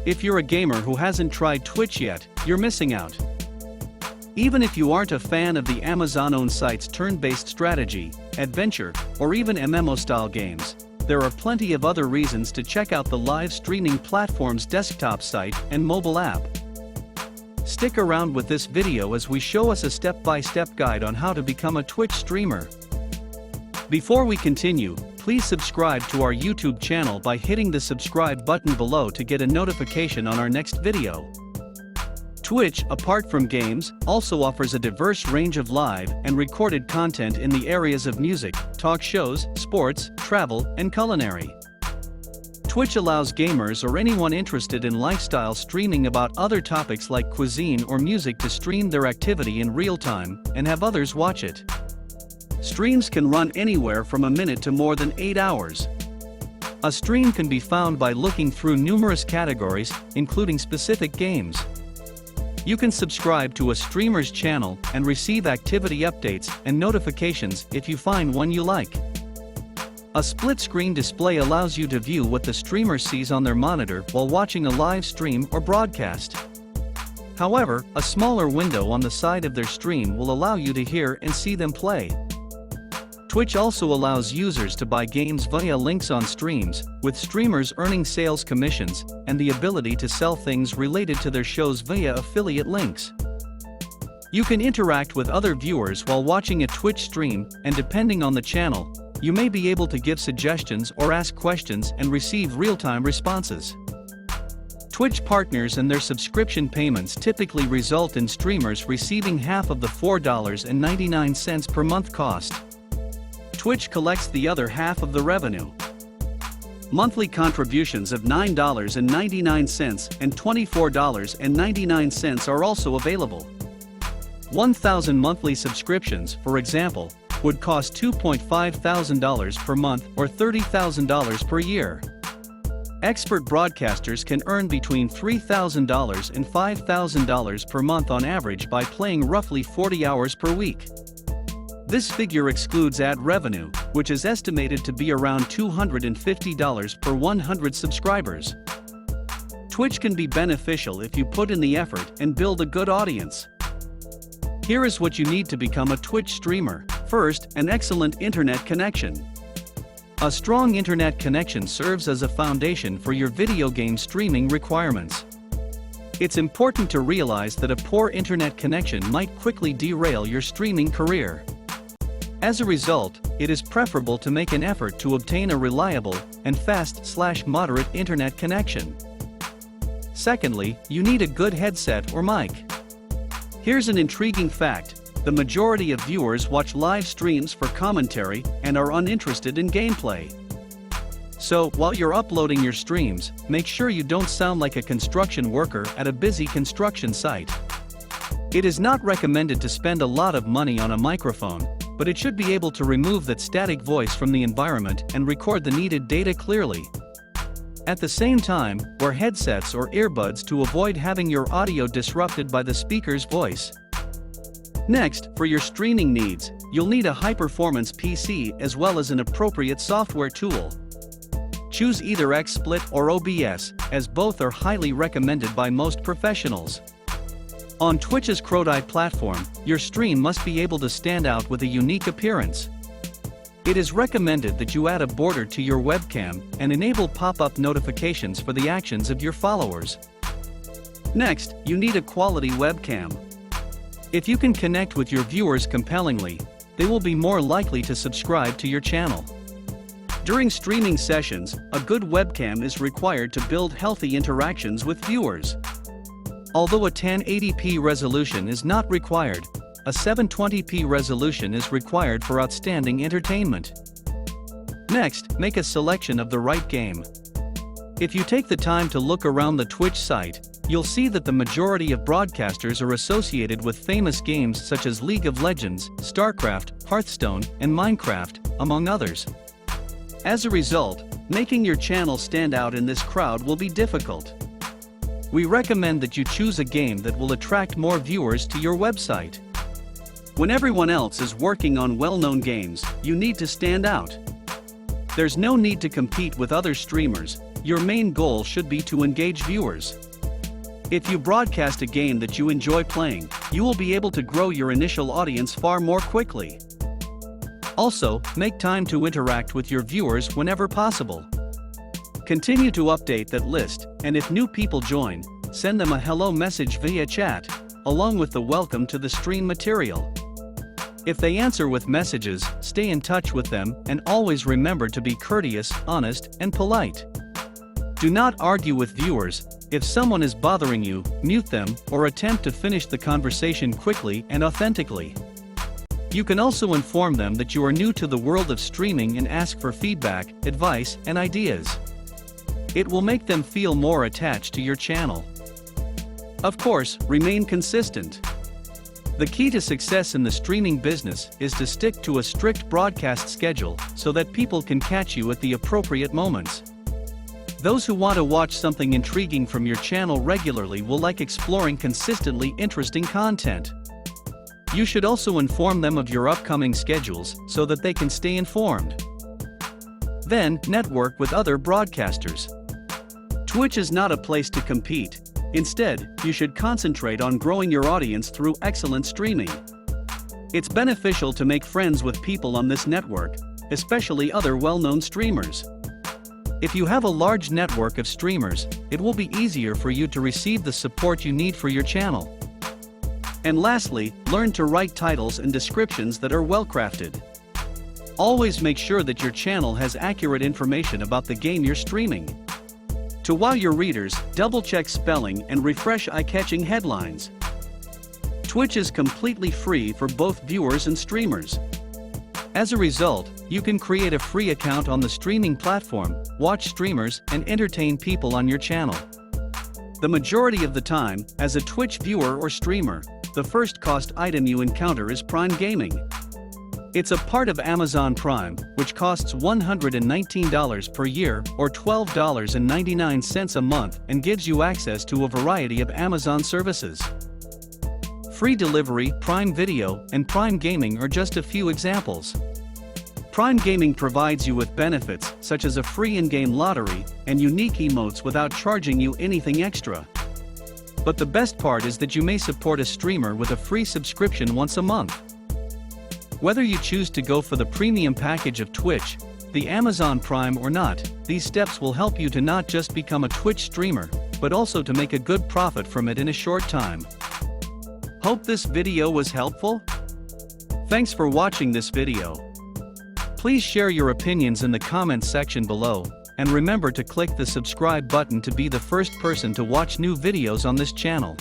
If you're a gamer who hasn't tried Twitch yet, you're missing out. Even if you aren't a fan of the Amazon-owned site's turn-based strategy, adventure, or even MMO-style games, there are plenty of other reasons to check out the live streaming platform's desktop site and mobile app. Stick around with this video as we show us a step-by-step guide on how to become a Twitch streamer. Before we continue, please subscribe to our YouTube channel by hitting the subscribe button below to get a notification on our next video. Twitch, apart from games, also offers a diverse range of live and recorded content in the areas of music, talk shows, sports, travel, and culinary. Twitch allows gamers or anyone interested in lifestyle streaming about other topics like cuisine or music to stream their activity in real time and have others watch it. Streams can run anywhere from a minute to more than 8 hours. A stream can be found by looking through numerous categories, including specific games. You can subscribe to a streamer's channel and receive activity updates and notifications if you find one you like. A split-screen display allows you to view what the streamer sees on their monitor while watching a live stream or broadcast. However, a smaller window on the side of their stream will allow you to hear and see them play. Twitch also allows users to buy games via links on streams, with streamers earning sales commissions and the ability to sell things related to their shows via affiliate links. You can interact with other viewers while watching a Twitch stream, and depending on the channel, you may be able to give suggestions or ask questions and receive real-time responses. Twitch partners and their subscription payments typically result in streamers receiving half of the $4.99 per month cost. Twitch collects the other half of the revenue. Monthly contributions of $9.99 and $24.99 are also available. 1,000 monthly subscriptions, for example, would cost $2,500 per month or $30,000 per year. Expert broadcasters can earn between $3,000 and $5,000 per month on average by playing roughly 40 hours per week. This figure excludes ad revenue, which is estimated to be around $250 per 100 subscribers. Twitch can be beneficial if you put in the effort and build a good audience. Here is what you need to become a Twitch streamer. First, an excellent internet connection. A strong internet connection serves as a foundation for your video game streaming requirements. It's important to realize that a poor internet connection might quickly derail your streaming career. As a result, it is preferable to make an effort to obtain a reliable and fast/moderate internet connection. Secondly, you need a good headset or mic. Here's an intriguing fact: the majority of viewers watch live streams for commentary and are uninterested in gameplay. So, while you're uploading your streams, make sure you don't sound like a construction worker at a busy construction site. It is not recommended to spend a lot of money on a microphone, but it should be able to remove that static voice from the environment and record the needed data clearly. At the same time, wear headsets or earbuds to avoid having your audio disrupted by the speaker's voice. Next, for your streaming needs, you'll need a high-performance PC as well as an appropriate software tool. Choose either XSplit or OBS, as both are highly recommended by most professionals. On Twitch's Crowdeye platform, your stream must be able to stand out with a unique appearance. It is recommended that you add a border to your webcam and enable pop-up notifications for the actions of your followers. Next, you need a quality webcam. If you can connect with your viewers compellingly, they will be more likely to subscribe to your channel. During streaming sessions, a good webcam is required to build healthy interactions with viewers. Although a 1080p resolution is not required, a 720p resolution is required for outstanding entertainment. Next, make a selection of the right game. If you take the time to look around the Twitch site, you'll see that the majority of broadcasters are associated with famous games such as League of Legends, StarCraft, Hearthstone, and Minecraft, among others. As a result, making your channel stand out in this crowd will be difficult. We recommend that you choose a game that will attract more viewers to your website. When everyone else is working on well-known games, you need to stand out. There's no need to compete with other streamers. Your main goal should be to engage viewers. If you broadcast a game that you enjoy playing, you will be able to grow your initial audience far more quickly. Also, make time to interact with your viewers whenever possible. Continue to update that list, and if new people join, send them a hello message via chat, along with the welcome to the stream material. If they answer with messages, stay in touch with them, and always remember to be courteous, honest, and polite. Do not argue with viewers. If someone is bothering you, mute them, or attempt to finish the conversation quickly and authentically. You can also inform them that you are new to the world of streaming and ask for feedback, advice, and ideas. It will make them feel more attached to your channel. Of course, remain consistent. The key to success in the streaming business is to stick to a strict broadcast schedule so that people can catch you at the appropriate moments. Those who want to watch something intriguing from your channel regularly will like exploring consistently interesting content. You should also inform them of your upcoming schedules so that they can stay informed. Then, network with other broadcasters. Twitch is not a place to compete. Instead, you should concentrate on growing your audience through excellent streaming. It's beneficial to make friends with people on this network, especially other well-known streamers. If you have a large network of streamers, it will be easier for you to receive the support you need for your channel. And lastly, learn to write titles and descriptions that are well-crafted. Always make sure that your channel has accurate information about the game you're streaming. To wow your readers, double-check spelling and refresh eye-catching headlines. Twitch is completely free for both viewers and streamers. As a result, you can create a free account on the streaming platform, watch streamers, and entertain people on your channel. The majority of the time, as a Twitch viewer or streamer, the first cost item you encounter is Prime Gaming. It's a part of Amazon Prime, which costs $119 per year or $12.99 a month and gives you access to a variety of Amazon services. Free delivery, Prime Video, and Prime Gaming are just a few examples. Prime Gaming provides you with benefits such as a free in-game lottery and unique emotes without charging you anything extra. But the best part is that you may support a streamer with a free subscription once a month. Whether you choose to go for the premium package of Twitch, the Amazon Prime or not, these steps will help you to not just become a Twitch streamer, but also to make a good profit from it in a short time. Hope this video was helpful. Thanks for watching this video. Please share your opinions in the comments section below, and remember to click the subscribe button to be the first person to watch new videos on this channel.